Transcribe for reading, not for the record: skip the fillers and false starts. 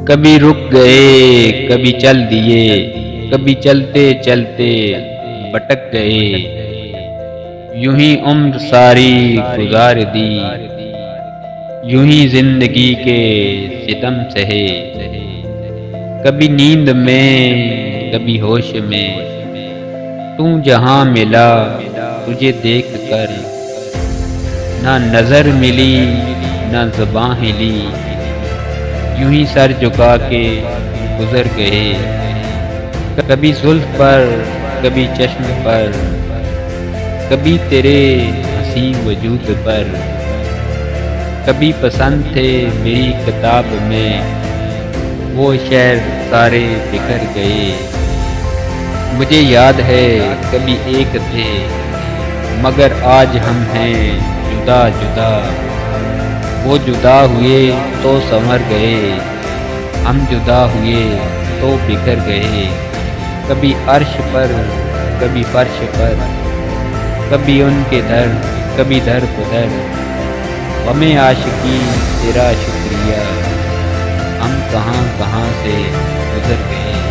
کبھی رک گئے کبھی چل دیے، کبھی چلتے چلتے بٹک گئے، یوں ہی عمر ساری گزار دی، یوں ہی زندگی کے ستم سہے، کبھی نیند میں کبھی ہوش میں، تو جہاں ملا تجھے دیکھ کر، نہ نظر ملی نہ زباں ہلی، یوں ہی سر جھکا کے گزر گئے، کبھی زلف پر کبھی چشم پر، کبھی تیرے حسین وجود پر، کبھی پسند تھے میری کتاب میں وہ شعر سارے بکھر گئے، مجھے یاد ہے کبھی ایک تھے مگر آج ہم ہیں جدا جدا، وہ جدا ہوئے تو سنور گئے، ہم جدا ہوئے تو بکھر گئے، کبھی عرش پر کبھی فرش پر، کبھی ان کے در کبھی در بدر، غم عاشقی تیرا شکریہ، ہم کہاں کہاں سے گزر گئے۔